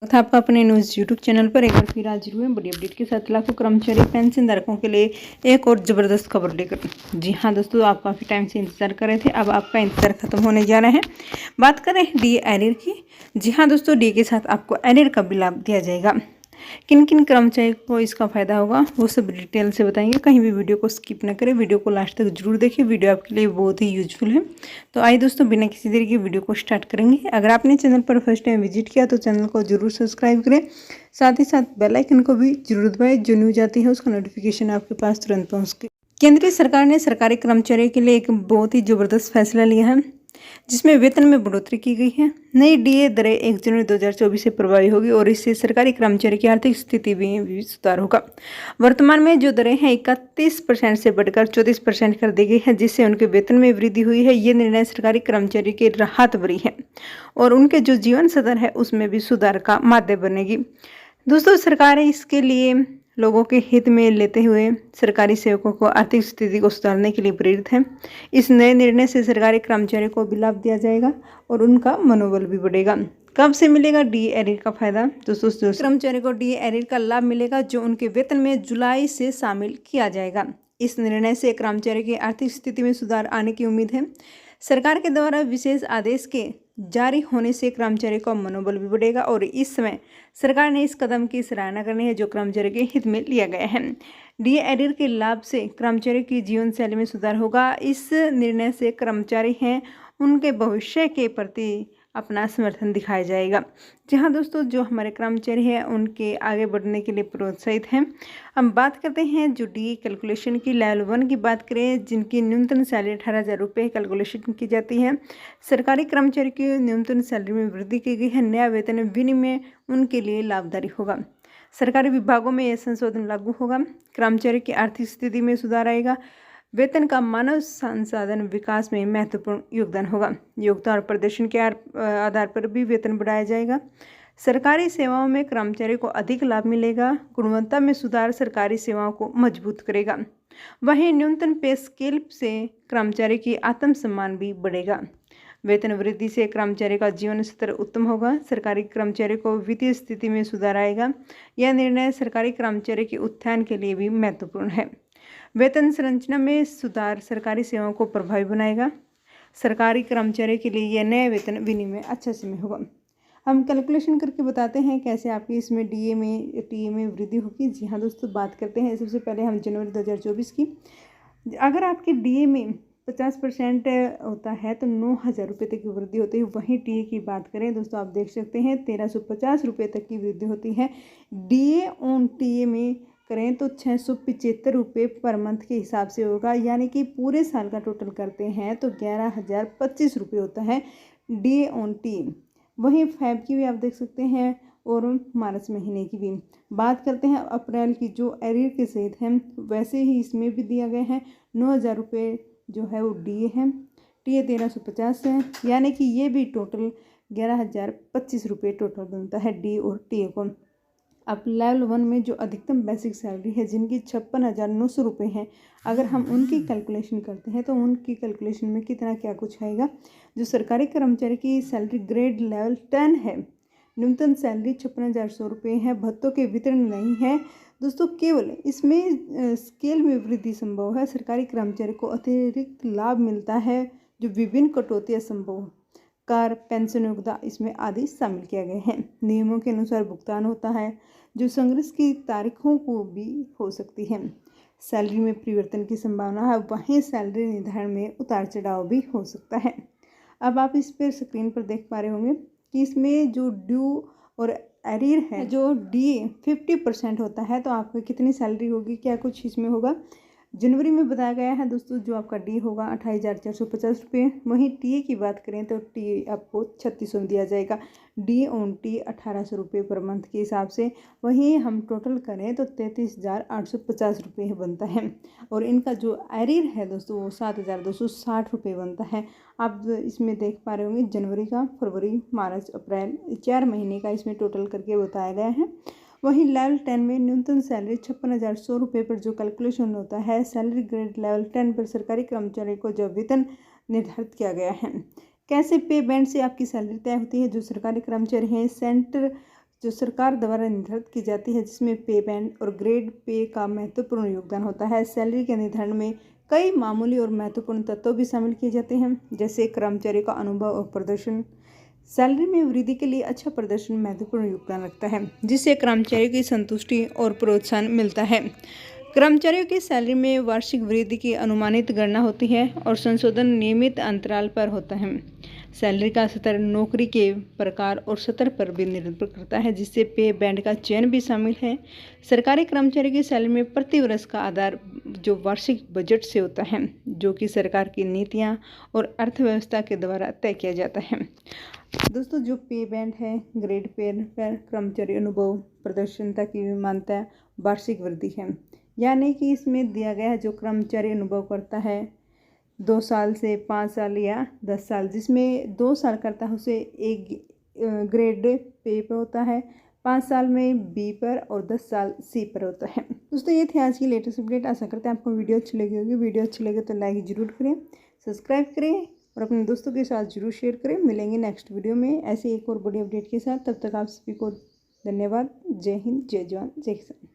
था आपका अपने न्यूज़ यूट्यूब चैनल पर एक बार फिर हाजिर हुए बड़ी अपडेट के साथ। लाखों कर्मचारी पेंशन धारकों के लिए एक और ज़बरदस्त खबर लेकर। जी हाँ दोस्तों, आप काफ़ी टाइम से इंतजार कर रहे थे, अब आपका इंतजार खत्म होने जा रहा है। बात करें डी एरियर की। जी हाँ दोस्तों, डी के साथ आपको एरियर का भी लाभ दिया जाएगा। किन किन कर्मचारियों को इसका फायदा होगा वो सब डिटेल से बताएंगे। कहीं भी वीडियो को स्किप न करें, वीडियो को लास्ट तक जरूर देखिए, वीडियो आपके लिए बहुत ही यूजफुल है। तो आइए दोस्तों, बिना किसी देरी के वीडियो को स्टार्ट करेंगे। अगर आपने चैनल पर फर्स्ट टाइम विजिट किया तो चैनल को जरूर सब्सक्राइब करें, साथ ही साथ बेल आइकन को भी जरूर दबाएं। जो न्यूज आती है उसका नोटिफिकेशन आपके पास तुरंत पहुँचे। केंद्रीय सरकार ने सरकारी कर्मचारियों के लिए एक बहुत ही ज़बरदस्त फैसला लिया है, जिसमें वेतन में बढ़ोतरी की गई है। नई डीए दरें 1 जनवरी 2024 से प्रभावी होगी और इससे सरकारी कर्मचारी की आर्थिक स्थिति में भी सुधार होगा। वर्तमान में जो दरें हैं 31% से बढ़कर 34% कर दी गई है, जिससे उनके वेतन में वृद्धि हुई है। ये निर्णय सरकारी कर्मचारी की राहत भरी है और उनके जो जीवन स्तर है उसमें भी सुधार का माध्यम बनेगी। दोस्तों, सरकार इसके लिए लोगों के हित में लेते हुए सरकारी सेवकों को आर्थिक स्थिति को सुधारने के लिए प्रेरित है। इस नए निर्णय से सरकारी कर्मचारियों को भी लाभ दिया जाएगा और उनका मनोबल भी बढ़ेगा। कब से मिलेगा डी एरियर का फायदा? दोस्तों, कर्मचारियों को डी एरियर का लाभ मिलेगा जो उनके वेतन में जुलाई से शामिल किया जाएगा। इस निर्णय से कर्मचारी की आर्थिक स्थिति में सुधार आने की उम्मीद है। सरकार के द्वारा विशेष आदेश के जारी होने से कर्मचारी का मनोबल भी बढ़ेगा और इस समय सरकार ने इस कदम की सराहना करनी है जो कर्मचारी के हित में लिया गया है। डी एरियर के लाभ से कर्मचारी की जीवन शैली में सुधार होगा। इस निर्णय से कर्मचारी हैं उनके भविष्य के प्रति अपना समर्थन दिखाया जाएगा। जहां दोस्तों, जो हमारे कर्मचारी हैं उनके आगे बढ़ने के लिए प्रोत्साहित हैं। अब बात करते हैं जो डी कैलकुलेशन की लेवल 1 की बात करें, जिनकी न्यूनतम सैलरी 18,000 रुपये कैलकुलेशन की जाती है। सरकारी कर्मचारी की न्यूनतम सैलरी में वृद्धि की गई है। नया वेतन विनिमय उनके लिए लाभदायी होगा। सरकारी विभागों में यह संशोधन लागू होगा। कर्मचारी की आर्थिक स्थिति में सुधार आएगा। वेतन का मानव संसाधन विकास में महत्वपूर्ण योगदान होगा। योग्यता और प्रदर्शन के आधार पर भी वेतन बढ़ाया जाएगा। सरकारी सेवाओं में कर्मचारी को अधिक लाभ मिलेगा। गुणवत्ता में सुधार सरकारी सेवाओं को मजबूत करेगा। वहीं न्यूनतम पे स्केल से कर्मचारी की आत्मसम्मान भी बढ़ेगा। वेतन वृद्धि से कर्मचारी का जीवन स्तर उत्तम होगा। सरकारी कर्मचारी को वित्तीय स्थिति में सुधार आएगा। यह निर्णय सरकारी कर्मचारी के उत्थान के लिए भी महत्वपूर्ण है। वेतन संरचना में सुधार सरकारी सेवाओं को प्रभावी बनाएगा। सरकारी कर्मचारी के लिए यह नया वेतन विनिमय अच्छा समय होगा। हम कैलकुलेशन करके बताते हैं कैसे आपकी इसमें टीए में वृद्धि होगी। जी हाँ दोस्तों, बात करते हैं सबसे पहले हम जनवरी 2024 की। अगर आपके डीए में 50% होता है तो 9,000 रुपये तक की वृद्धि होती है। वहीं टीए की बात करें दोस्तों, आप देख सकते हैं 1,350 रुपये तक की वृद्धि होती है। डीए ऑन टीए में करें तो 675 रुपये पर मंथ के हिसाब से होगा, यानी कि पूरे साल का टोटल करते हैं तो 11,025 रुपये होता है डीए ऑन टीए। वहीं फैब की भी आप देख सकते हैं और मार्च महीने की भी। बात करते हैं अप्रैल की, जो एरियर के सहित है वैसे ही इसमें भी दिया गया है। 9,000 रुपये जो है वो डीए है, टीए 1,350 है, यानी कि ये भी टोटल 11,025 रुपये टोटल बनता है डी और टीए को। अब लेवल 1 में जो अधिकतम बेसिक सैलरी है जिनकी 56,900 रुपये है, अगर हम उनकी कैलकुलेशन करते हैं तो उनकी कैलकुलेशन में कितना क्या कुछ आएगा। जो सरकारी कर्मचारी की सैलरी ग्रेड लेवल 10 है, न्यूनतम सैलरी 56,100 रुपये है। भत्तों के वितरण नहीं है दोस्तों, केवल इसमें स्केल में वृद्धि संभव है। सरकारी कर्मचारी को अतिरिक्त लाभ मिलता है जो विभिन्न कटौतियाँ संभव कार, पेंशन योग्यता इसमें आदि शामिल किया गया है। नियमों के अनुसार भुगतान होता है जो संघर्ष की तारीखों को भी हो सकती है। सैलरी में परिवर्तन की संभावना है, वहीं सैलरी निर्धारण में उतार चढ़ाव भी हो सकता है। अब आप इस पर स्क्रीन पर देख पा रहे होंगे कि इसमें जो ड्यू और एरियर है, जो डी 50% होता है तो आपको कितनी सैलरी होगी, क्या कुछ इसमें होगा। जनवरी में बताया गया है दोस्तों, जो आपका डी होगा 28,450 रुपये। वहीं टीए की बात करें तो टीए आपको 3600 में दिया जाएगा। डी ऑन टी 1,800 रुपये पर मंथ के हिसाब से। वहीं हम टोटल करें तो 33,850 रुपये बनता है और इनका जो एरियर है दोस्तों वो 7,260 रुपये बनता है। आप इसमें देख पा रहे होंगे जनवरी का, फरवरी, मार्च, अप्रैल 4 महीने का इसमें टोटल करके बताया गया है। वहीं लेवल 10 में न्यूनतम सैलरी 56,100 रुपये पर जो कैलकुलेशन होता है, सैलरी ग्रेड लेवल 10 पर सरकारी कर्मचारी को जो वेतन निर्धारित किया गया है। कैसे पे बैंड से आपकी सैलरी तय होती है। जो सरकारी कर्मचारी हैं सेंटर जो सरकार द्वारा निर्धारित की जाती है, जिसमें पे बैंड और ग्रेड पे का महत्वपूर्ण योगदान होता है। सैलरी के निर्धारण में कई मामूली और महत्वपूर्ण तत्व भी शामिल किए जाते हैं, जैसे कर्मचारी का अनुभव और प्रदर्शन। सैलरी में वृद्धि के लिए अच्छा प्रदर्शन महत्वपूर्ण योगदान रखता है, जिससे कर्मचारियों की संतुष्टि और प्रोत्साहन मिलता है। कर्मचारियों की सैलरी में वार्षिक वृद्धि की अनुमानित गणना होती है और संशोधन नियमित अंतराल पर होता है। सैलरी का स्तर नौकरी के प्रकार और स्तर पर भी निर्भर करता है, जिससे पे बैंड का चयन भी शामिल है। सरकारी कर्मचारी की सैलरी में प्रति वर्ष का आधार जो वार्षिक बजट से होता है, जो कि सरकार की नीतियां और अर्थव्यवस्था के द्वारा तय किया जाता है। दोस्तों, जो पे बैंड है, ग्रेड पे पर कर्मचारी अनुभव प्रदर्शनता की मान्यता वार्षिक वृद्धि है, यानी कि इसमें दिया गया है जो कर्मचारी अनुभव करता है 2 साल से 5 साल या 10 साल, जिसमें 2 साल करता है उसे एक ग्रेड पे पर होता है, 5 साल में बी पर और 10 साल सी पर होता है। दोस्तों, ये थी आज की लेटेस्ट अपडेट। आशा करते हैं आपको वीडियो अच्छी लगी होगी। वीडियो अच्छी लगे तो लाइक ज़रूर करें, सब्सक्राइब करें और अपने दोस्तों के साथ जरूर शेयर करें। मिलेंगे नेक्स्ट वीडियो में ऐसे एक और बड़ी अपडेट के साथ। तब तक आप सभी को धन्यवाद। जय हिंद, जय जवान, जय किसान।